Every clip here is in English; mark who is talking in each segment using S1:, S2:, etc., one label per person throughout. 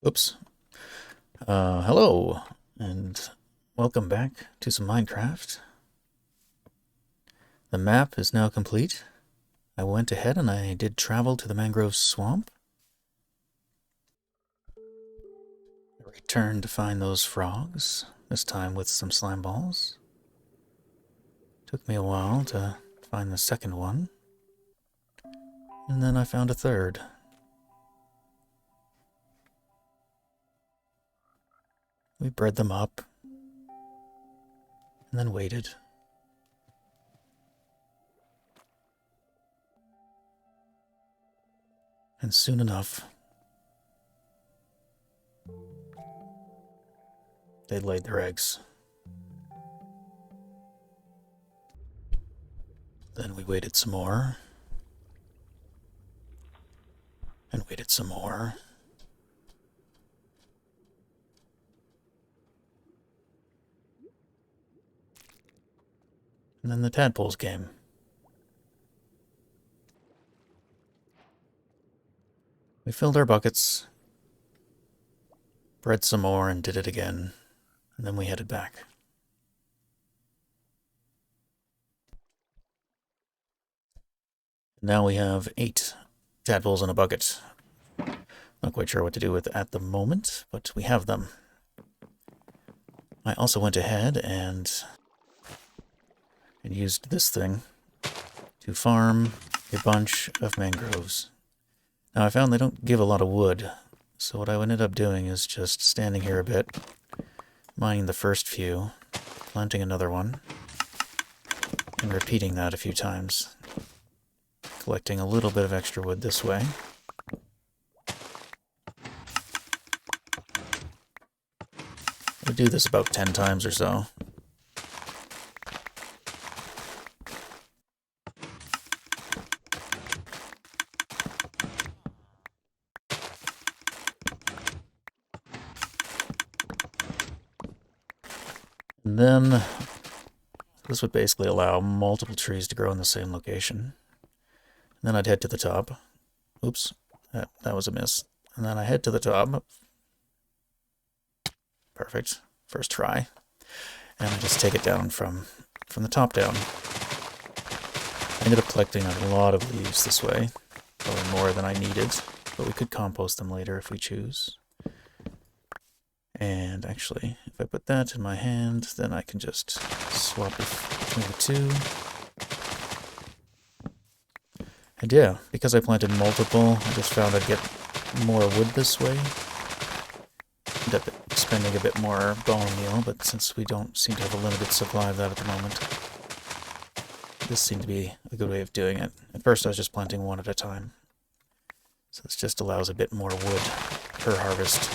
S1: Oops. Hello, and welcome back to some Minecraft. The map is now complete. I went ahead and I did travel to the mangrove swamp. I returned to find those frogs, this time with some slime balls. Took me a while to find the second one, and then I found a third. We bred them up, and then waited. And soon enough, they laid their eggs. Then we waited some more, and waited some more. And then the tadpoles came. We filled our buckets, bred some more, and did it again, and then we headed back. Now we have 8 tadpoles in a bucket. Not quite sure what to do with at the moment, but we have them. I also went ahead and used this thing to farm a bunch of mangroves. Now I found they don't give a lot of wood, so what I ended up doing is just standing here a bit, mining the first few, planting another one, and repeating that a few times, collecting a little bit of extra wood this way. I do this about 10 times or so. And then this would basically allow multiple trees to grow in the same location. And then I'd head to the top. Oops, that was a miss. And then I head to the top. Perfect. First try. And I just take it down from the top down. I ended up collecting a lot of leaves this way. Probably more than I needed. But we could compost them later if we choose. And actually, if I put that in my hand, then I can just swap between the two. And yeah, because I planted multiple, I just found I'd get more wood this way. End up spending a bit more bone meal, but since we don't seem to have a limited supply of that at the moment, this seemed to be a good way of doing it. At first I was just planting one at a time. So this just allows a bit more wood per harvest.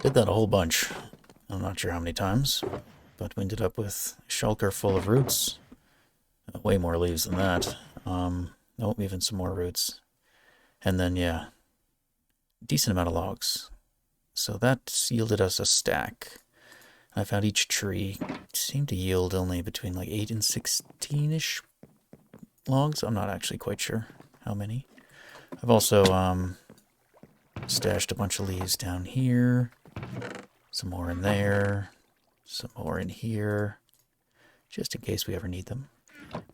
S1: Did that a whole bunch. I'm not sure how many times, but we ended up with a shulker full of roots. Way more leaves than that. Nope, even some more roots. And then, yeah, decent amount of logs. So that yielded us a stack. I found each tree seemed to yield only between like 8 and 16-ish logs. I'm not actually quite sure how many. I've also stashed a bunch of leaves down here. Some more in there. Some more in here. Just in case we ever need them.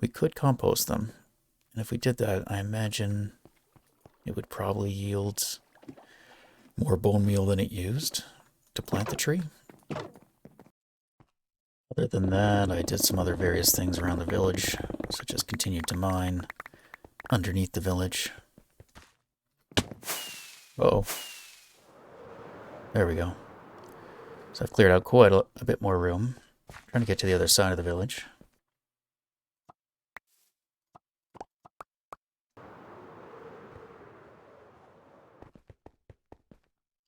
S1: We could compost them. And if we did that, I imagine it would probably yield more bone meal than it used to plant the tree. Other than that, I did some other various things around the village, such as continued to mine underneath the village. Uh-oh. There we go. So I've cleared out quite a bit more room. Trying to get to the other side of the village.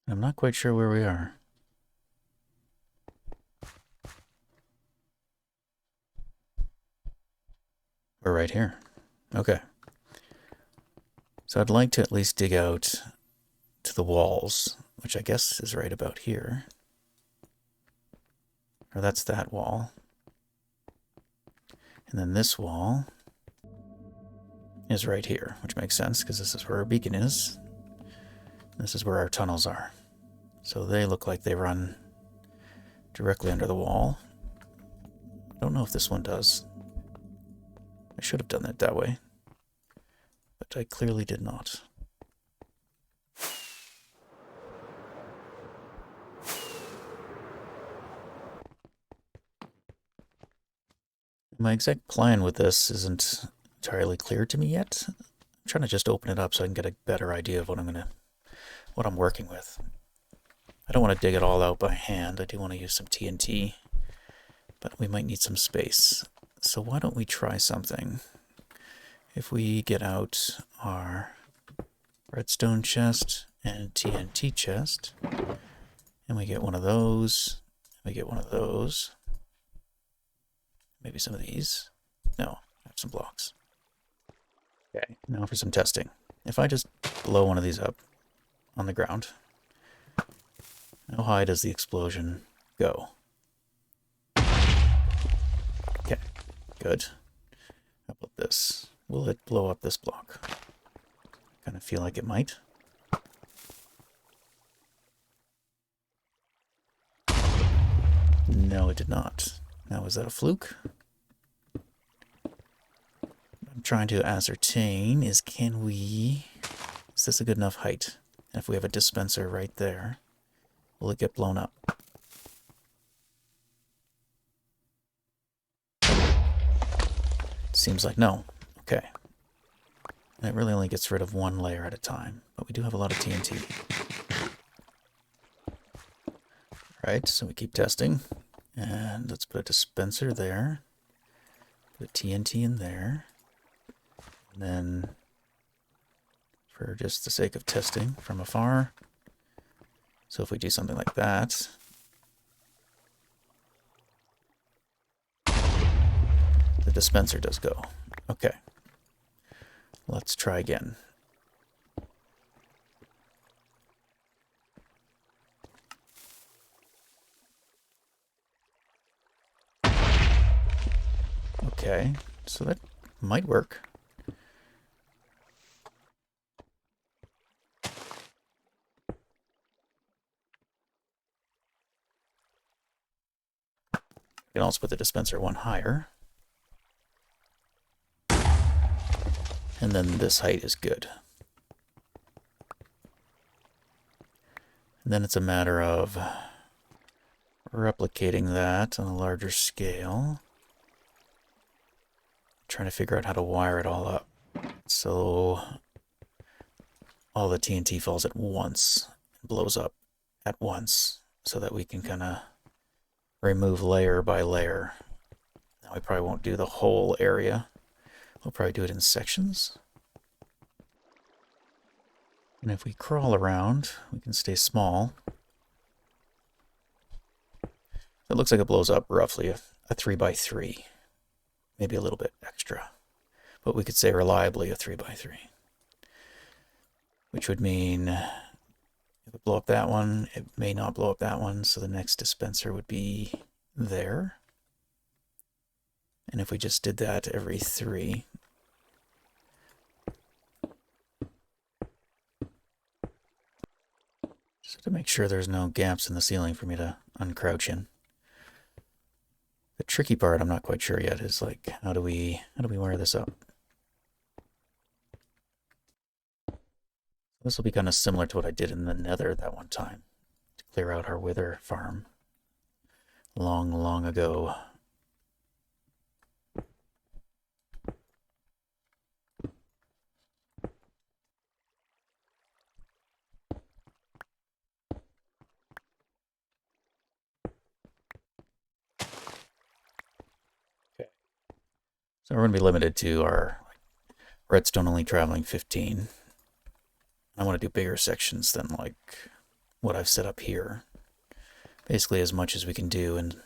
S1: I'm not quite sure where we are. We're right here. Okay. So I'd like to at least dig out to the walls, which I guess is right about here. Or that's that wall. And then this wall is right here, which makes sense because this is where our beacon is. This is where our tunnels are. So they look like they run directly under the wall. I don't know if this one does. I should have done it that way, but I clearly did not. My exact plan with this isn't entirely clear to me yet. I'm trying to just open it up so I can get a better idea of what I'm working with. I don't want to dig it all out by hand. I do want to use some TNT, but we might need some space. So why don't we try something? If we get out our redstone chest and TNT chest, and we get one of those, and we get one of those, maybe some of these. No, I have some blocks. Okay, now for some testing. If I just blow one of these up on the ground, how high does the explosion go? Okay, good. How about this? Will it blow up this block? Kind of feel like it might. No, it did not. Now, is that a fluke? What I'm trying to ascertain is, is this a good enough height? And if we have a dispenser right there, will it get blown up? Seems like no. Okay. And it really only gets rid of one layer at a time, but we do have a lot of TNT. Right, so we keep testing. And let's put a dispenser there. Put a TNT in there. And then, for just the sake of testing from afar, so if we do something like that, the dispenser does go. Okay. Let's try again. Okay, so that might work. You can also put the dispenser one higher. And then this height is good. And then it's a matter of replicating that on a larger scale. Trying to figure out how to wire it all up. So all the TNT falls at once, and blows up at once, so that we can kind of remove layer by layer. Now we probably won't do the whole area. We'll probably do it in sections. And if we crawl around, we can stay small. It looks like it blows up roughly a 3x3. Maybe a little bit extra. But we could say reliably a 3x3. Which would mean if it blow up that one, it may not blow up that one, so the next dispenser would be there. And if we just did that every 3, just to make sure there's no gaps in the ceiling for me to uncrouch in. The tricky part I'm not quite sure yet is like, how do we wire this up? This will be kind of similar to what I did in the Nether that one time to clear out our wither farm long, long ago. So we're going to be limited to our redstone only traveling 15. I want to do bigger sections than like what I've set up here. Basically as much as we can do, and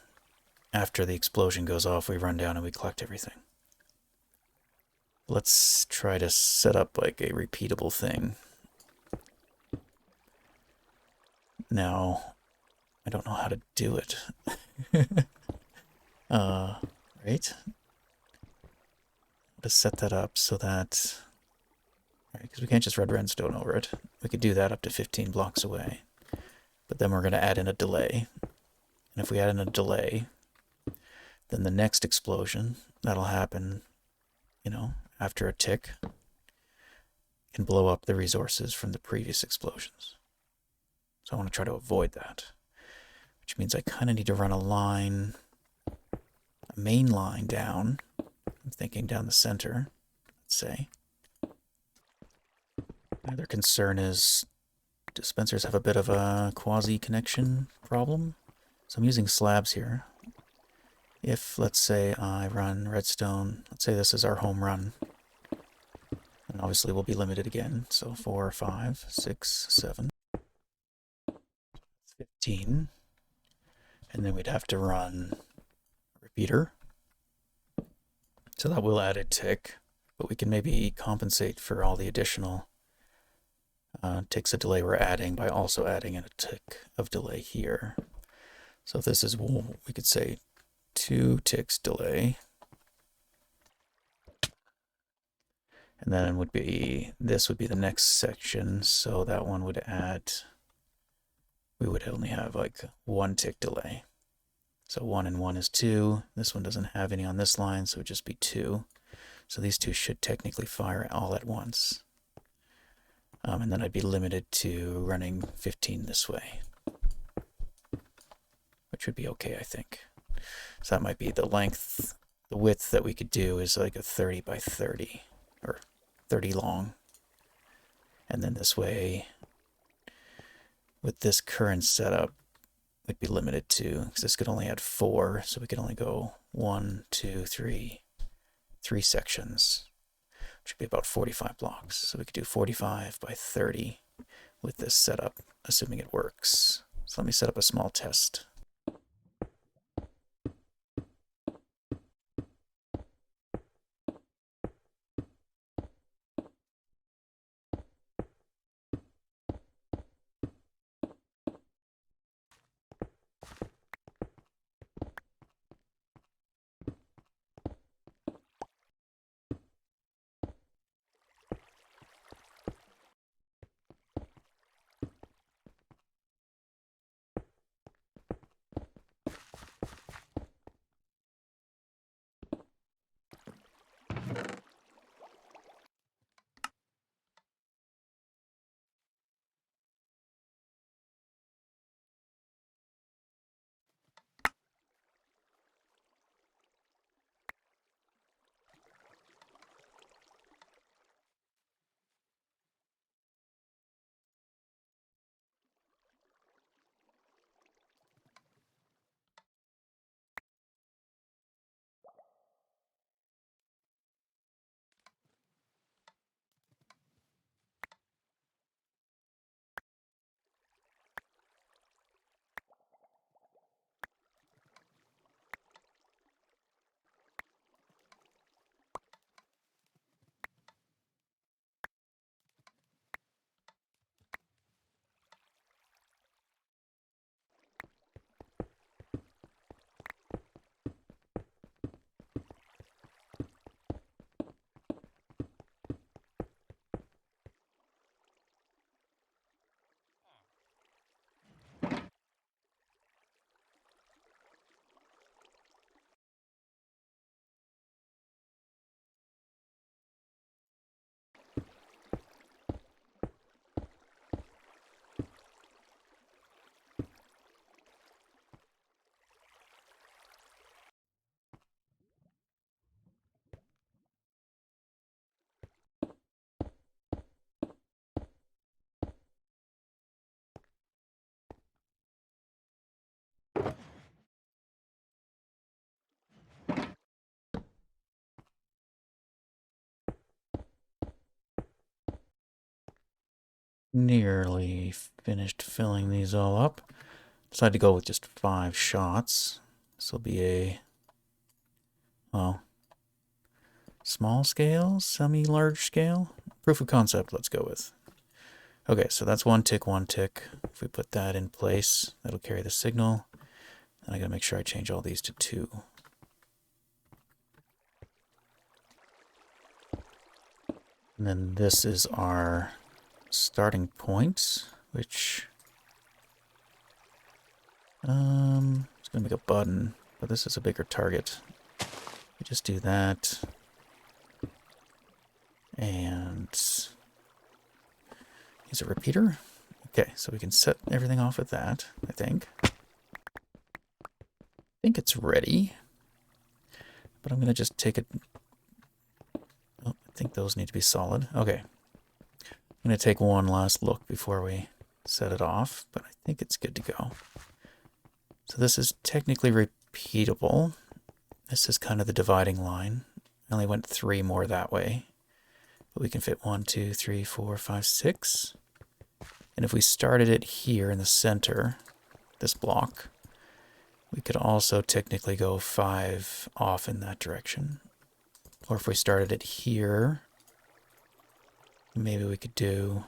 S1: after the explosion goes off, we run down and we collect everything. Let's try to set up like a repeatable thing. Now, I don't know how to do it. Right? To set that up so that, right, because we can't just red redstone over it. We could do that up to 15 blocks away. But then we're going to add in a delay. And if we add in a delay, then the next explosion that'll happen, you know, after a tick, can blow up the resources from the previous explosions. So I want to try to avoid that, which means I kind of need to run a line, a main line down. I'm thinking down the center, let's say. My other concern is dispensers have a bit of a quasi-connection problem. So I'm using slabs here. If, let's say, I run redstone, let's say this is our home run, and obviously we'll be limited again. So 4, 5, 6, 7, 15. And then we'd have to run a repeater. So that will add a tick, but we can maybe compensate for all the additional ticks of delay we're adding by also adding in a tick of delay here. So if this is, we could say 2 ticks delay. And then would be, this would be the next section. So that one would add, we would only have like 1 tick delay. So 1 and 1 is 2. This one doesn't have any on this line, so it would just be 2. So these two should technically fire all at once. And then I'd be limited to running 15 this way, which would be okay, I think. So that might be the length, the width that we could do is like a 30 by 30, or 30 long. And then this way, with this current setup, we'd be limited to, because this could only add 4, so we could only go 1, 2, 3 sections, which would be about 45 blocks. So we could do 45 by 30 with this setup, assuming it works. So let me set up a small test. Nearly finished filling these all up. Decided to go with just 5 shots. This will be a, well, Small scale, semi-large scale? Proof of concept, let's go with. Okay, so that's 1 tick, 1 tick. If we put that in place, that'll carry the signal. And I gotta make sure I change all these to 2. And then this is our starting point, which it's gonna make a button, but this is a bigger target. We just do that. And use a repeater. Okay, so we can set everything off with that, I think. I think it's ready. But I'm gonna just take it. Oh, I think those need to be solid. Okay. I'm gonna take one last look before we set it off, but I think it's good to go. So this is technically repeatable. This is kind of the dividing line. I only went 3 more that way. But we can fit 1, 2, 3, 4, 5, 6. And if we started it here in the center, this block, we could also technically go 5 off in that direction. Or if we started it here, maybe we could do,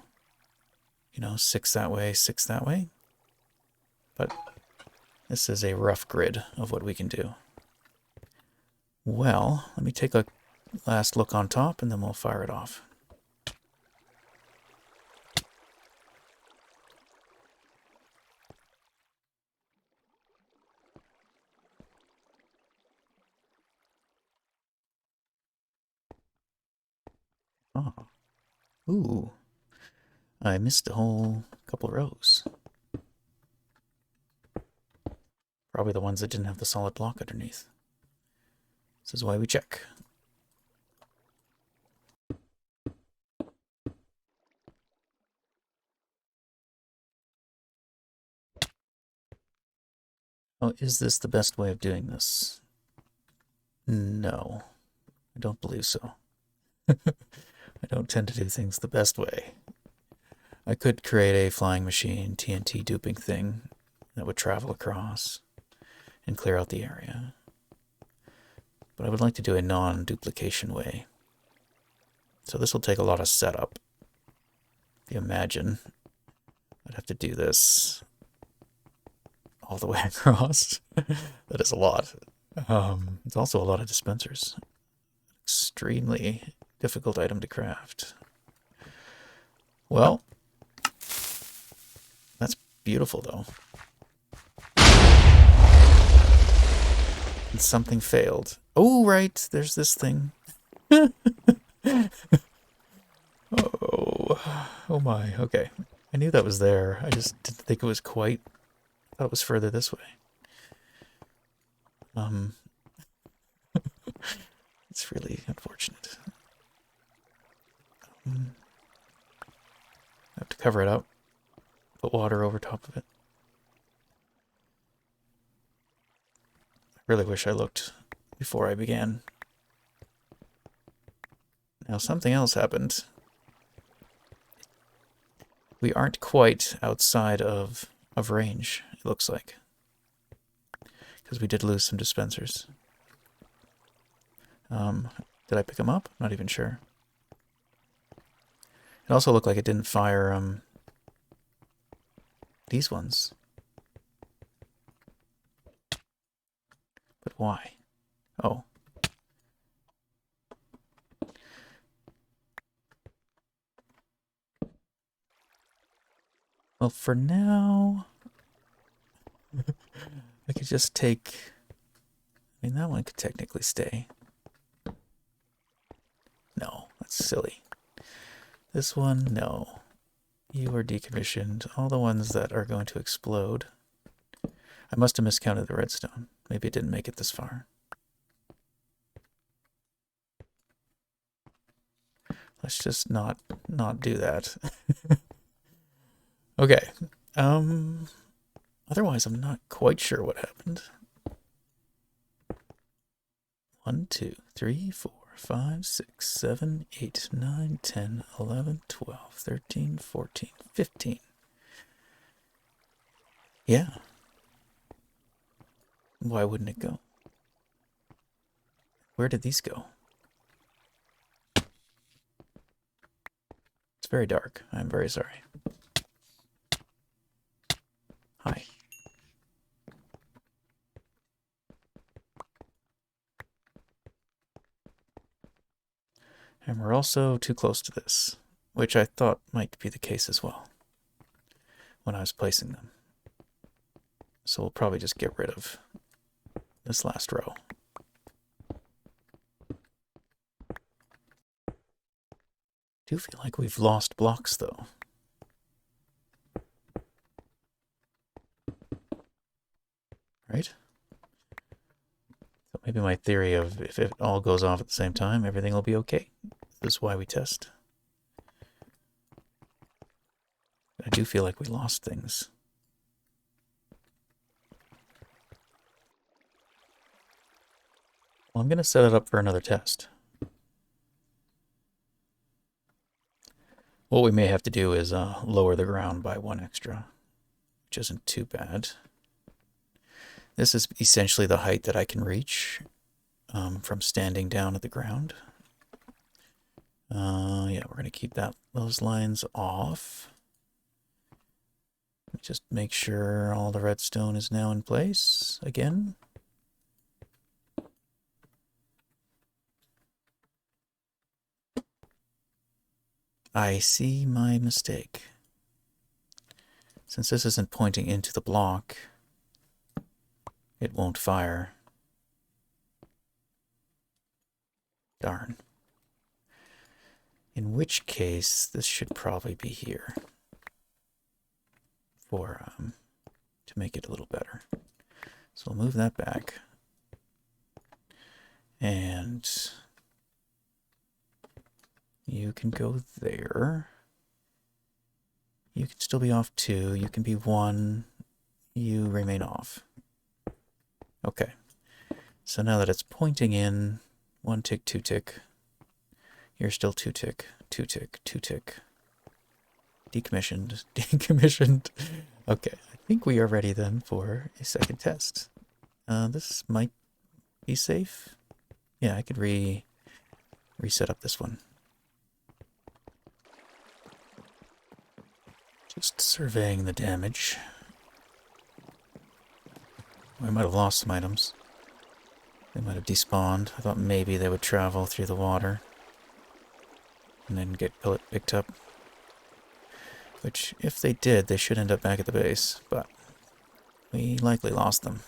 S1: 6 that way, 6 that way. But this is a rough grid of what we can do. Well, let me take a last look on top and then we'll fire it off. Oh. Ooh. I missed a whole couple rows. Probably the ones that didn't have the solid block underneath. This is why we check. Oh, is this the best way of doing this? No, I don't believe so. I don't tend to do things the best way. I could create a flying machine TNT duping thing that would travel across and clear out the area. But I would like to do a non-duplication way. So this will take a lot of setup. If you imagine, I'd have to do this all the way across. That is a lot. It's also a lot of dispensers. Extremely difficult item to craft. Well, that's beautiful though. And something failed. Oh, right, there's this thing. Oh my, okay. I knew that was there. I just didn't think it was quite. I thought it was further this way. It's really unfortunate. I have to cover it up. Put water over top of it. I really wish I looked before I began. Now something else happened. We aren't quite outside of range, it looks like. Because we did lose some dispensers. Did I pick them up? Not even sure. It also looked like it didn't fire these ones. But why? Oh. Well, for now, I could just take. I mean, that one could technically stay. No, that's silly. This one, no. You are decommissioned. All the ones that are going to explode. I must have miscounted the redstone. Maybe it didn't make it this far. Let's just not do that. Okay. Otherwise, I'm not quite sure what happened. 1, 2, 3, 4, 5, 6, 7, 8, 9, 10, 11, 12, 13, 14, 15. Yeah. Why wouldn't it go? Where did these go? It's very dark. I'm very sorry. Hi. And we're also too close to this, which I thought might be the case as well when I was placing them. So we'll probably just get rid of this last row. I do feel like we've lost blocks, though. Right? So maybe my theory of if it all goes off at the same time, everything will be okay. This is why we test. I do feel like we lost things. Well, I'm going to set it up for another test. What we may have to do is lower the ground by 1 extra, which isn't too bad. This is essentially the height that I can reach from standing down at the ground. Yeah, we're going to keep those lines off. Just make sure all the redstone is now in place again. I see my mistake. Since this isn't pointing into the block, it won't fire. Darn. In which case, this should probably be here for to make it a little better. So we'll move that back. And you can go there. You can still be off 2. You can be 1. You remain off. Okay. So now that it's pointing in, 1 tick, 2 tick. You're still 2 tick, 2 tick, 2 tick. Decommissioned, decommissioned. Okay, I think we are ready then for a second test. This might be safe. Yeah, I could reset up this one. Just surveying the damage. I might have lost some items. They might have despawned. I thought maybe they would travel through the water and then get picked up. Which, if they did, they should end up back at the base, but we likely lost them.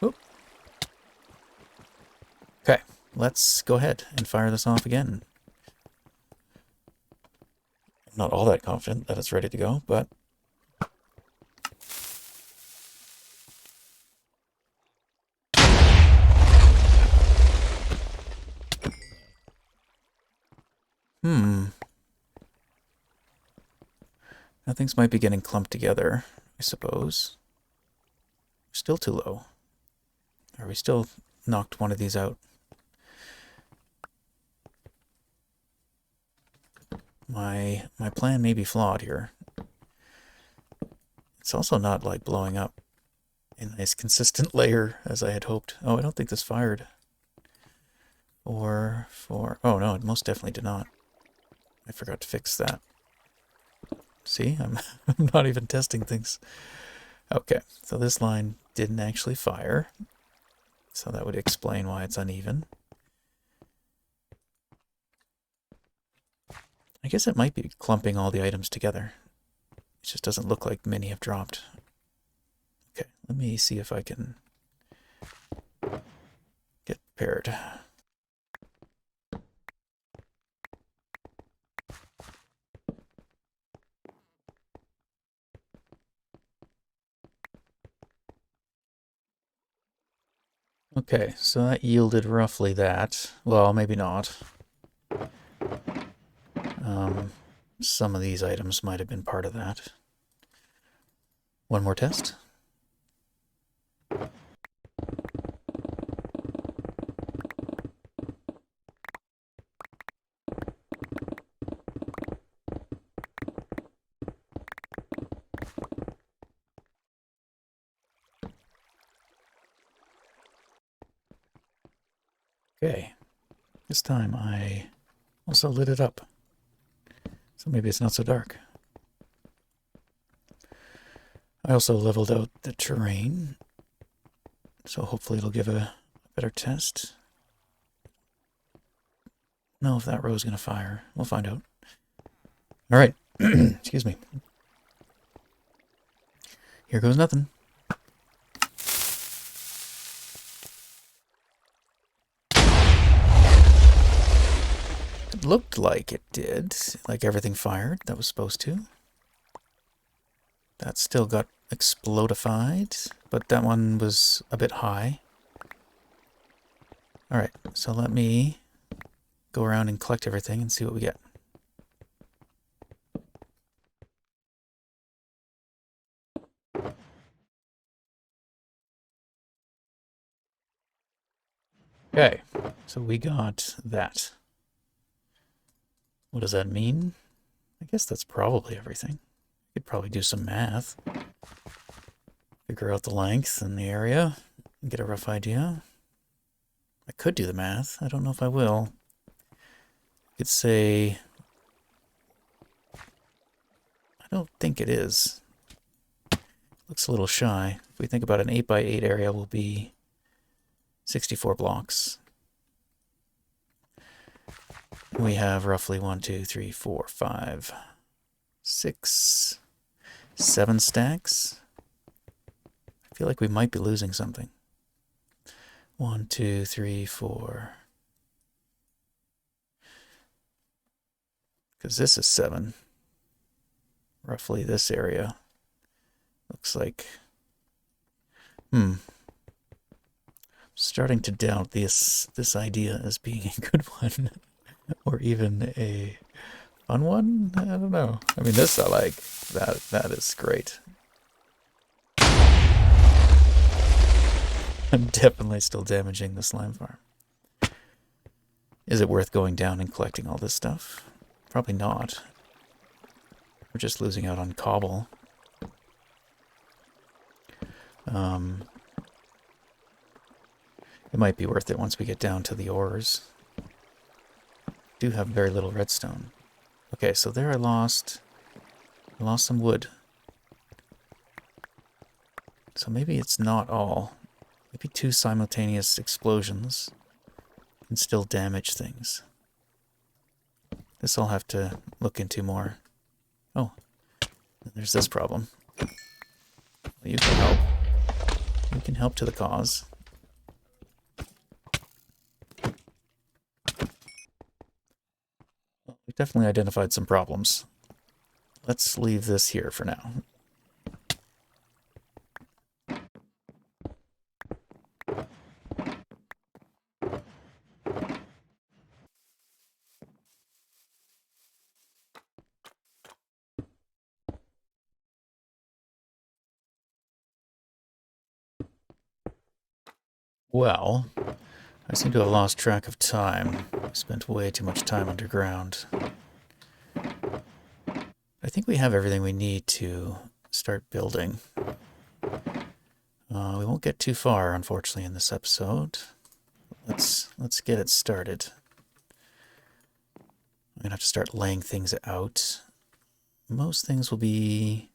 S1: Oop. Okay, let's go ahead and fire this off again. I'm not all that confident that it's ready to go, but now things might be getting clumped together, I suppose. Still too low. Are we still knocked one of these out? My plan may be flawed here. It's also not like blowing up in a nice consistent layer as I had hoped. Oh, I don't think this fired. Oh no, it most definitely did not. I forgot to fix that. See, I'm not even testing things. Okay, so this line didn't actually fire. So that would explain why it's uneven. I guess it might be clumping all the items together. It just doesn't look like many have dropped. Okay, let me see if I can get prepared. Okay, so that yielded roughly that. Well, maybe not. Some of these items might have been part of that. One more test. Okay, This time I also lit it up. So maybe it's not so dark. I also leveled out the terrain. So hopefully it'll give a better test. No, if that row is going to fire. We'll find out. All right. Excuse me. Here goes nothing. It looked like it did. Like everything fired that was supposed to. That still got explodified, but that one was a bit high. All right, so let me go around and collect everything and see what we get. Okay, so we got that. What does that mean? I guess that's probably everything. Could probably do some math. Figure out the length and the area and get a rough idea. I could do the math. I don't know if I will. I could say... I don't think it is. Looks a little shy. If we think about an 8x8 area will be 64 blocks. We have roughly 1, 2, 3, 4, 5, 6, 7 stacks. I feel like we might be losing something. 1, 2, 3, 4. Because this is 7. Roughly this area. Looks like... Starting to doubt this idea as being a good one. Or even a fun one? I don't know. I mean, this I like. That is great. I'm definitely still damaging the slime farm. Is it worth going down and collecting all this stuff? Probably not. We're just losing out on cobble. It might be worth it once we get down to the ores. Do have very little redstone. Okay, so there I lost some wood. So maybe it's not all. Maybe 2 simultaneous explosions can still damage things. This I'll have to look into more. Oh, there's this problem. Well, you can help. You can help to the cause. Well, we've definitely identified some problems. Let's leave this here for now. Well, I seem to have lost track of time. I spent way too much time underground. I think we have everything we need to start building. We won't get too far, unfortunately, in this episode. Let's get it started. I'm gonna have to start laying things out. Most things will be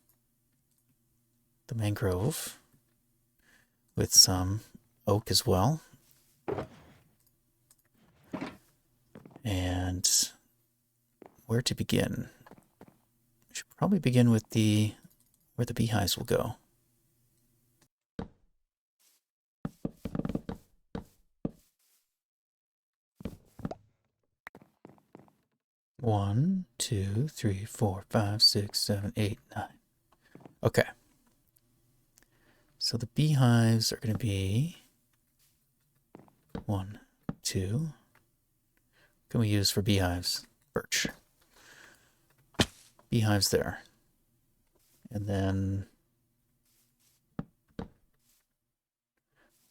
S1: the mangrove, with some oak as well. And where to begin? We should probably begin with where the beehives will go. One, 2, 3, 4, 5, 6, 7, 8, 9. Okay. So the beehives are going to be 1, 2. What can we use for beehives? Birch. Beehives there. And then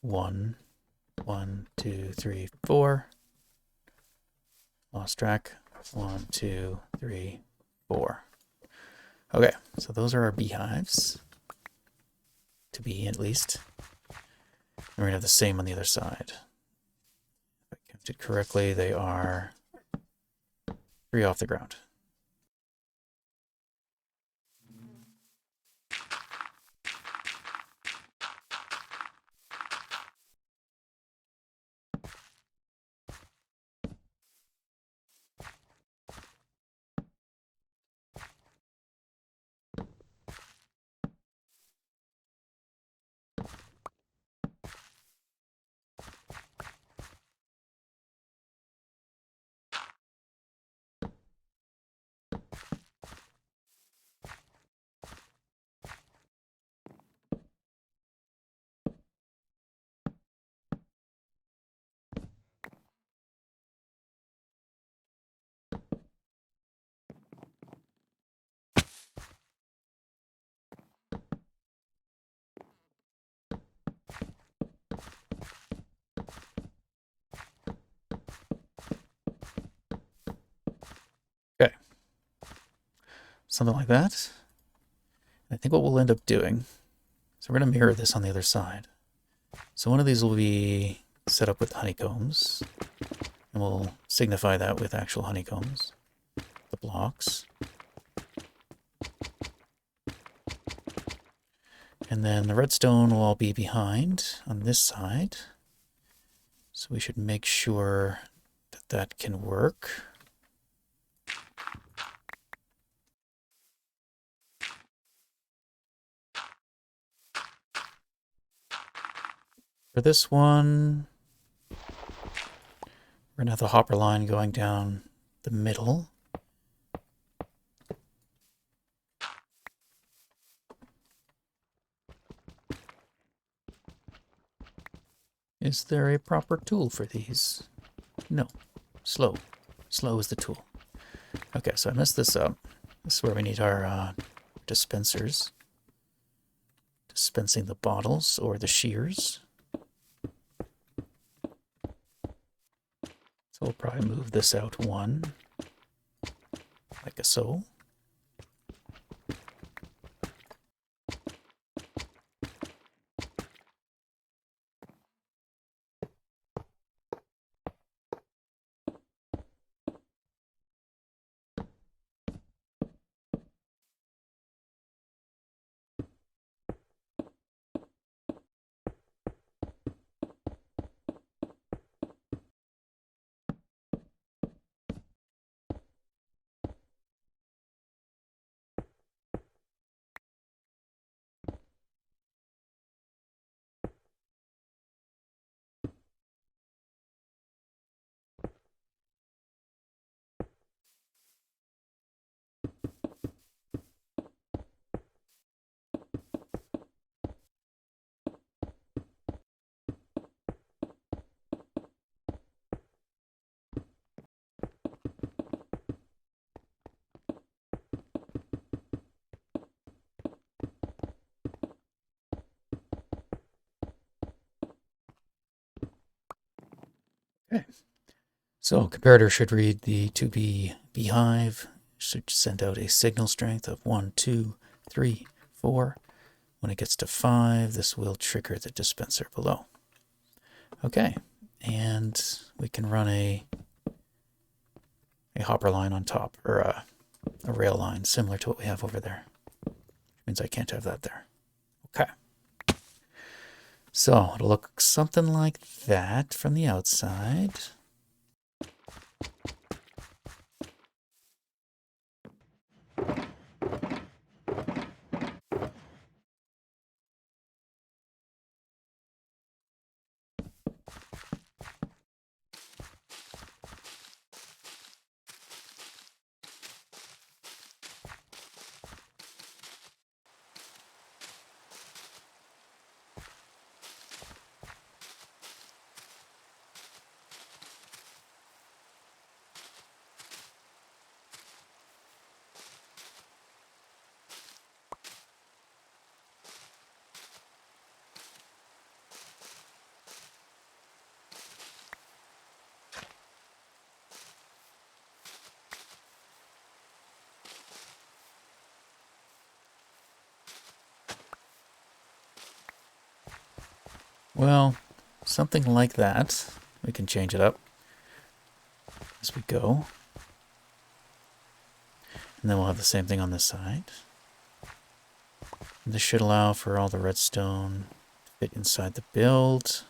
S1: 1, 2, 3, 4. Lost track. 1, 2, 3, 4. Okay, so those are our beehives. To be, at least. And we're going to have the same on the other side. If I can checked it correctly. They are 3 off the ground. Okay. Something like that. I think what we'll end up doing, so we're going to mirror this on the other side. So one of these will be set up with honeycombs, and we'll signify that with actual honeycombs, the blocks. And then the redstone will all be behind on this side. So we should make sure that that can work. For this one, we're going to have the hopper line going down the middle. Is there a proper tool for these? No. Slow. Slow is the tool. Okay, so I messed this up. This is where we need our dispensers. Dispensing the bottles or the shears. So we'll probably move this out one, like so. Okay. So comparator should read the 2B beehive, should send out a signal strength of 1, 2, 3, 4. When it gets to 5, this will trigger the dispenser below. Okay, and we can run a hopper line on top, or a rail line similar to what we have over there. Which means I can't have that there. Okay. So it'll look something like that from the outside. Well, something like that. We can change it up. as we go. And then we'll have the same thing on this side. And this should allow for all the redstone to fit inside the build.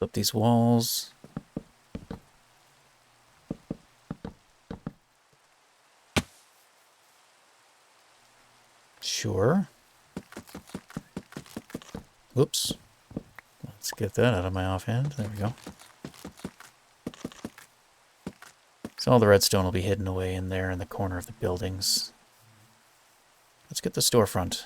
S1: Up these walls. Sure. Whoops. Let's get that out of my offhand. There we go. So all the redstone will be hidden away in there in the corner of the buildings. Let's get the storefront.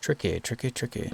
S1: Tricky, tricky, tricky.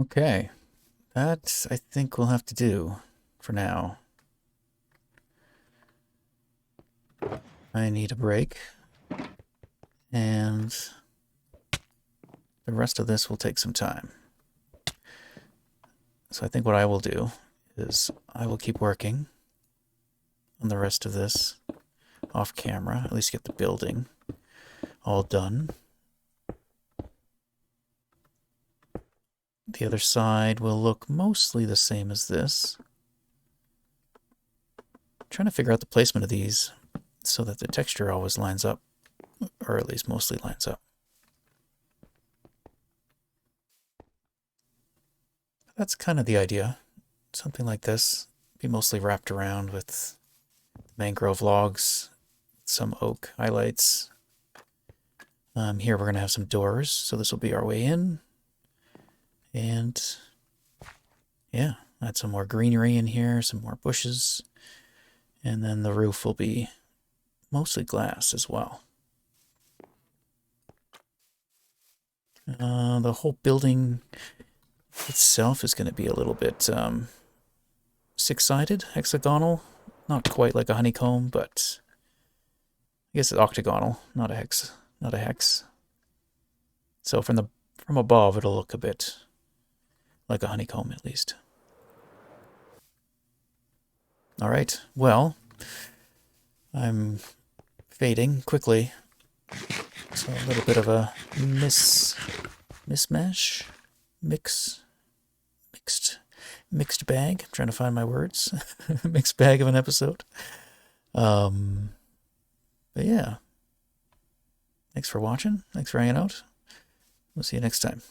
S1: Okay, that I think we'll have to do for now. I need a break, and the rest of this will take some time. So I think what I will do is I will keep working on the rest of this off camera, at least get the building all done. The other side will look mostly the same as this. I'm trying to figure out the placement of these so that the texture always lines up, or at least mostly lines up. That's kind of the idea. Something like this, be mostly wrapped around with mangrove logs, some oak highlights. Here we're going to have some doors, so this will be our way in. And yeah, add some more greenery in here, some more bushes. And then the roof will be mostly glass as well. The whole building itself is going to be a little bit six-sided, hexagonal. Not quite like a honeycomb, but I guess it's octagonal, not a hex. So from above, it'll look a bit like a honeycomb at least. All right, well, I'm fading quickly. So a little bit of a mismatch, mixed bag. I'm trying to find my words. Mixed bag of an episode. But yeah, thanks for watching. Thanks for hanging out. We'll see you next time.